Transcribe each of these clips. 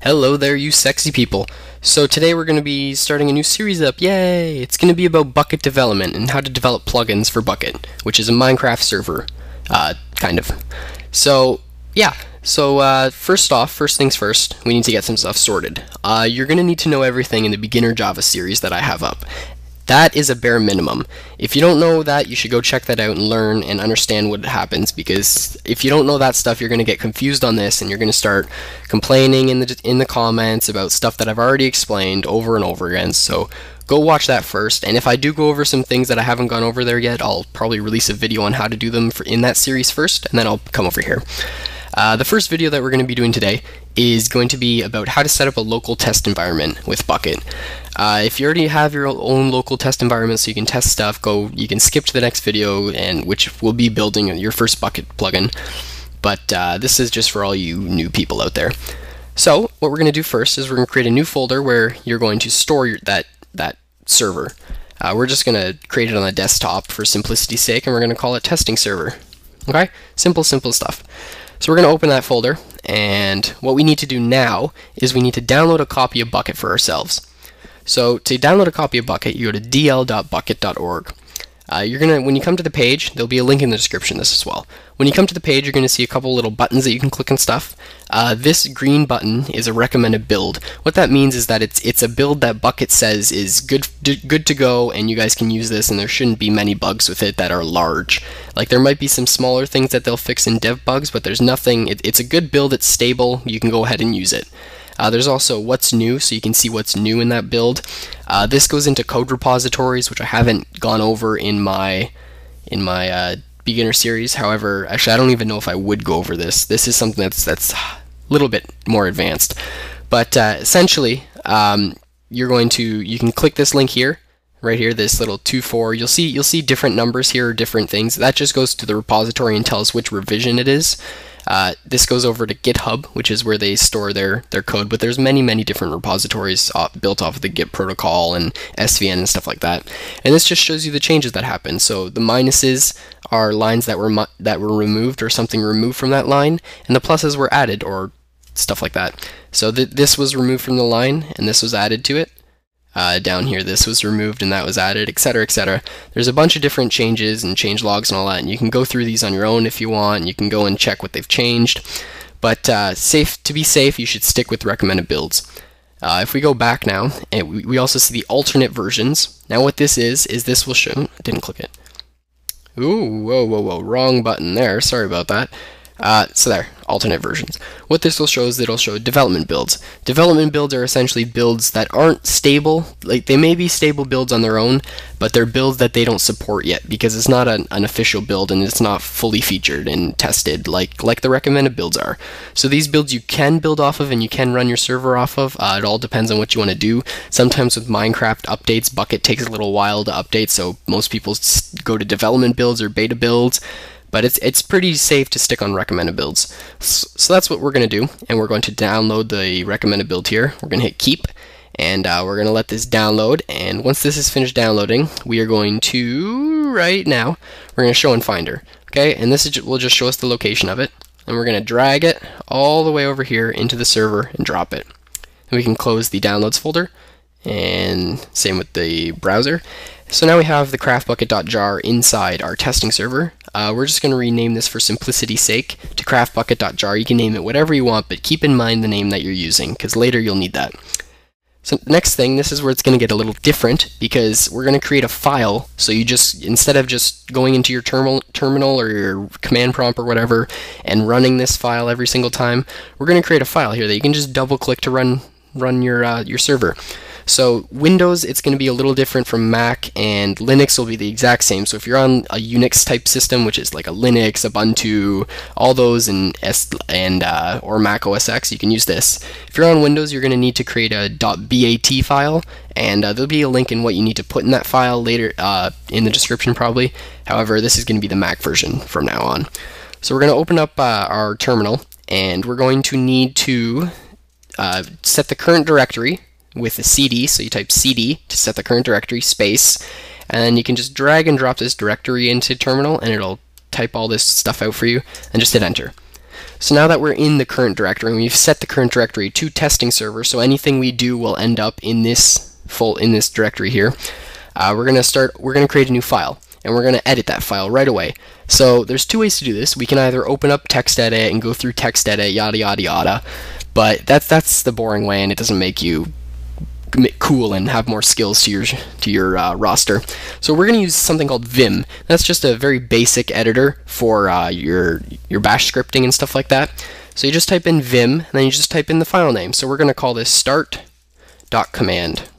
Hello there, you sexy people. So today we're going to be starting a new series up. Yay! It's going to be about Bukkit development and how to develop plugins for Bukkit, which is a Minecraft server, kind of. So, yeah. So, first things first, we need to get some stuff sorted. You're going to need to know everything in the Beginner Java series that I have up. That is a bare minimum. If you don't know that, you should go check that out and learn and understand what happens, because if you don't know that stuff, you're going to get confused on this and you're going to start complaining in the comments about stuff that I've already explained over and over again. So go watch that first, and if I do go over some things that I haven't gone over there yet, I'll probably release a video on how to do them in that series first, and then I'll come over here. The first video that we're going to be doing today is going to be about how to set up a local test environment with Bukkit. If you already have your own local test environment so you can test stuff, you can skip to the next video, which will be building your first Bukkit plugin. But this is just for all you new people out there. So what we're going to do first is we're going to create a new folder where you're going to store that server. We're just going to create it on the desktop for simplicity's sake, and we're going to call it testing server. Okay? Simple stuff. So we're going to open that folder, and what we need to do now is we need to download a copy of Bukkit for ourselves. So to download a copy of Bukkit, you go to dl.bukkit.org. When you come to the page, there'll be a link in the description of this as well. When you come to the page, you're going to see a couple little buttons that you can click on stuff. This green button is a recommended build. What that means is that it's a build that Bukkit says is good to go, and you guys can use this, and there shouldn't be many bugs with it that are large. Like, there might be some smaller things that they'll fix in dev bugs, but there's nothing. It's a good build. It's stable. You can go ahead and use it. There's also what's new, so you can see what's new in that build. This goes into code repositories, which I haven't gone over in my beginner series. However, actually, I don't even know if I would go over this. This is something that's a little bit more advanced. But essentially, you can click this link here, right here, this little 2.4. You'll see different numbers here, different things. That just goes to the repository and tells which revision it is. This goes over to GitHub, which is where they store their code, but there's many different repositories built off of the Git protocol and SVN and stuff like that. And this just shows you the changes that happen. So the minuses are lines that were removed, or something removed from that line, and the pluses were added, or stuff like that. So this was removed from the line, and this was added to it. Down here, this was removed and that was added, etc., etc. There's a bunch of different changes and change logs and all that, and you can go through these on your own if you want. You can go and check what they've changed, but to be safe, you should stick with recommended builds. If we go back now, and we also see the alternate versions. Now what this is this will show. I didn't click it. Ooh, whoa, wrong button there. Sorry about that. So there, alternate versions. What this will show is it'll show development builds. Development builds are essentially builds that aren't stable. Like, they may be stable builds on their own, but they're builds that they don't support yet, because it's not an official build and it's not fully featured and tested like the recommended builds are. So these builds you can build off of and you can run your server off of. It all depends on what you want to do. Sometimes with Minecraft updates, Bukkit takes a little while to update, so most people go to development builds or beta builds. But it's pretty safe to stick on recommended builds. So that's what we're going to do, and we're going to download the recommended build here. We're going to hit keep, and we're going to let this download, and once this is finished downloading, we are going to, right now, we're going to show in Finder. Okay, and this will just show us the location of it, and we're going to drag it all the way over here into the server and drop it. And we can close the downloads folder, and same with the browser. So now we have the CraftBukkit.jar inside our testing server. We're just going to rename this for simplicity's sake to CraftBukkit.jar. You can name it whatever you want, but keep in mind the name that you're using, because later you'll need that. So next thing, this is where it's going to get a little different, because we're going to create a file. So you just, instead of just going into your terminal or your command prompt or whatever and running this file every single time, we're going to create a file here that you can just double click to run your server. So Windows, it's going to be a little different from Mac, and Linux will be the exact same. So if you're on a Unix type system, which is like a Linux, Ubuntu, all those, or Mac OS X, you can use this. If you're on Windows, you're going to need to create a .bat file, and there'll be a link in what you need to put in that file later in the description probably. However, this is going to be the Mac version from now on. So we're going to open up our terminal, and we're going to need to set the current directory with a CD, so you type CD to set the current directory, space, and then you can just drag and drop this directory into terminal, and it'll type all this stuff out for you, and just hit enter. So now that we're in the current directory, and we've set the current directory to testing server, so anything we do will end up in this directory here. We're gonna create a new file, and we're gonna edit that file right away. So there's two ways to do this. We can either open up text edit and go through text edit, yada yada yada, but that's the boring way, and it doesn't make you cool and have more skills to your roster. So we're going to use something called Vim. That's just a very basic editor for your bash scripting and stuff like that. So you just type in Vim, and then you just type in the file name. So we're going to call this start.command.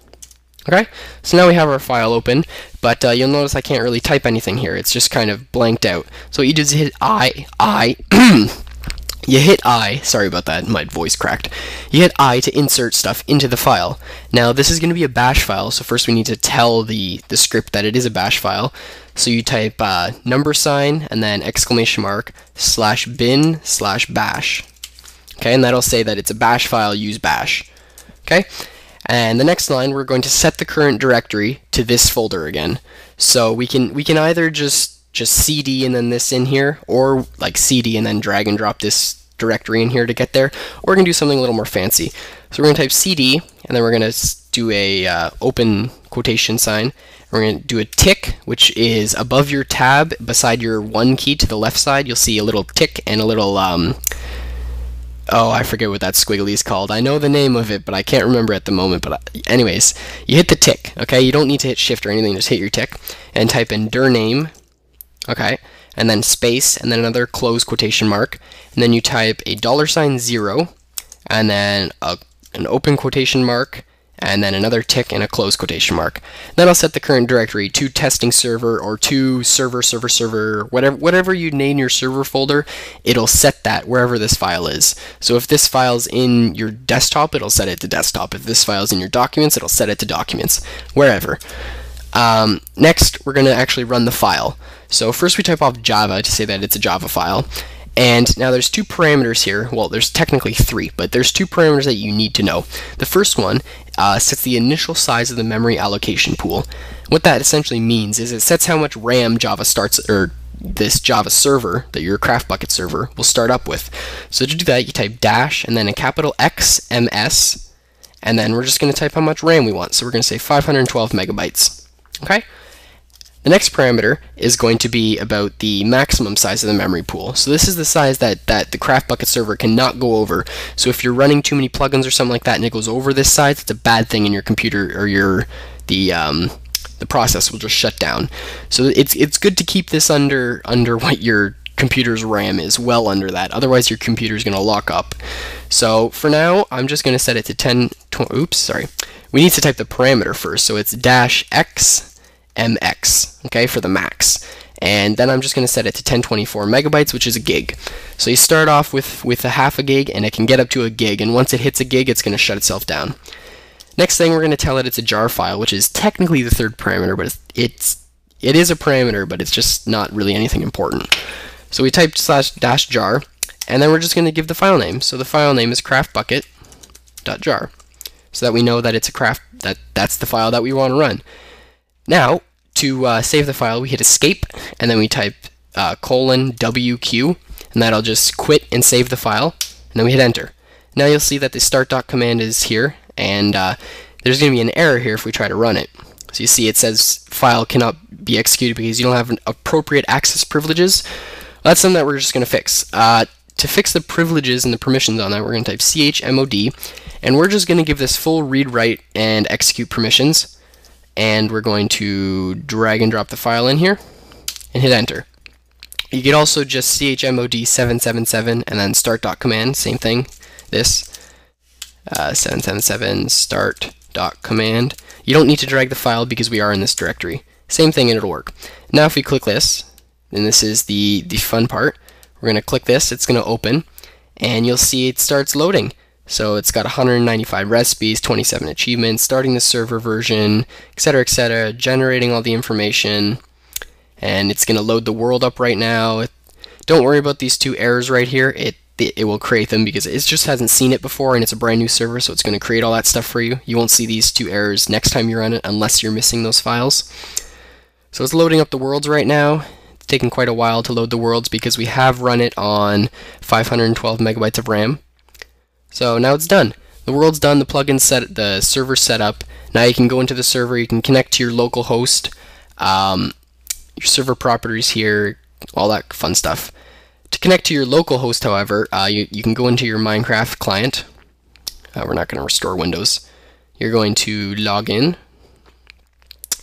Okay, so now we have our file open, but you'll notice I can't really type anything here. It's just kind of blanked out. So you just hit You hit I, sorry about that, my voice cracked. You hit I to insert stuff into the file. Now this is going to be a bash file, so first we need to tell the script that it is a bash file. So you type number sign and then exclamation mark /bin/bash. Okay, and that'll say that it's a bash file, use bash. Okay, and the next line we're going to set the current directory to this folder again. So we can either just cd and then this in here, or like cd and then drag and drop this directory in here to get there, or we're going to do something a little more fancy. So we're going to type cd, and then we're going to do a open quotation sign. We're going to do a tick, which is above your tab, beside your 1 key to the left side. You'll see a little tick and a little, oh, I forget what that squiggly is called. I know the name of it, but I can't remember at the moment. But anyways, you hit the tick, okay? You don't need to hit shift or anything, just hit your tick, and type in dir name, okay? And then space, and then another close quotation mark, and then you type a $0, and then an open quotation mark, and then another tick and a close quotation mark. Then I'll set the current directory to testing server or to server, whatever you name your server folder, it'll set that wherever this file is. So if this file's in your desktop, it'll set it to desktop. If this file's in your documents, it'll set it to documents, wherever. Next, we're going to actually run the file. So first we type off Java to say that it's a Java file. And now there's two parameters here. Well, there's technically three, but there's two parameters that you need to know. The first one sets the initial size of the memory allocation pool. What that essentially means is it sets how much RAM Java starts, or this Java server, that your CraftBukkit server, will start up with. So to do that, you type dash and then a capital X MS, and then we're just going to type how much RAM we want. So we're going to say 512 megabytes. Okay? The next parameter is going to be about the maximum size of the memory pool. So this is the size that the CraftBukkit server cannot go over. So if you're running too many plugins or something like that and it goes over this size, it's a bad thing in your computer, or the process will just shut down. So it's good to keep this under what your computer's RAM is, well under that. Otherwise your computer is going to lock up. So for now, I'm just going to set it to 10. Oops, sorry. We need to type the parameter first. So it's -x MX, okay, for the max. And then I'm just going to set it to 1024 megabytes, which is a gig. So you start off with a half a gig, and it can get up to a gig, and once it hits a gig, it's going to shut itself down. Next thing, we're going to tell it it's a jar file, which is technically the third parameter, but it is a parameter, but it's just not really anything important. So we type /-jar, and then we're just going to give the file name. So the file name is craftbukkit.jar, so that we know that it's that's the file that we want to run. Now, to save the file, we hit escape, and then we type :WQ, and that'll just quit and save the file, and then we hit enter. Now you'll see that the start.command is here, and there's going to be an error here if we try to run it. So you see it says file cannot be executed because you don't have appropriate access privileges. Well, that's something that we're just going to fix. To fix the privileges and the permissions on that, we're going to type chmod, and we're just going to give this full read, write, and execute permissions. And we're going to drag and drop the file in here and hit enter. You could also just chmod 777 and then start.command, same thing, this 777 start.command. You don't need to drag the file because we are in this directory. Same thing and it'll work. Now if we click this, and this is the fun part, we're going to click this, it's going to open, and you'll see it starts loading. So it's got 195 recipes, 27 achievements, starting the server version, etc., generating all the information, and it's going to load the world up right now. Don't worry about these two errors right here. It will create them because it just hasn't seen it before, and it's a brand new server, so it's going to create all that stuff for you. You won't see these two errors next time you run it unless you're missing those files. So it's loading up the worlds right now. taken quite a while to load the worlds because we have run it on 512 megabytes of RAM. So now it's done. The world's done, the plugin set, the server set up. Now you can go into the server, you can connect to your local host, your server properties here, all that fun stuff. To connect to your local host, however, you can go into your Minecraft client. We're not going to restore Windows. You're going to log in.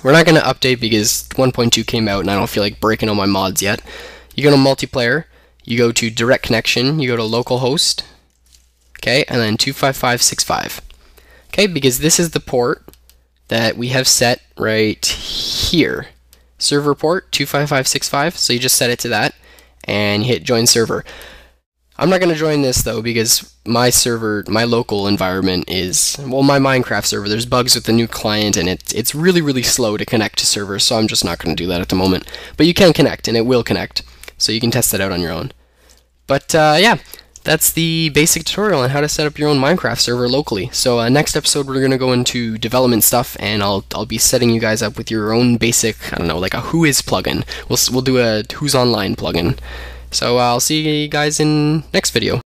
We're not going to update because 1.2 came out and I don't feel like breaking all my mods yet. You go to multiplayer, you go to direct connection, you go to localhost, okay, and then 25565. Okay, because this is the port that we have set right here. Server port 25565, so you just set it to that and you hit join server. I'm not going to join this though because my server, my local environment is, well, my Minecraft server, there's bugs with the new client and it's really, really slow to connect to servers, so I'm just not going to do that at the moment. But you can connect and it will connect, so you can test it out on your own. But yeah, that's the basic tutorial on how to set up your own Minecraft server locally. So next episode we're going to go into development stuff and I'll be setting you guys up with your own basic, I don't know, like a Whois plugin. We'll do a Whois Online plugin. So I'll see you guys in next video.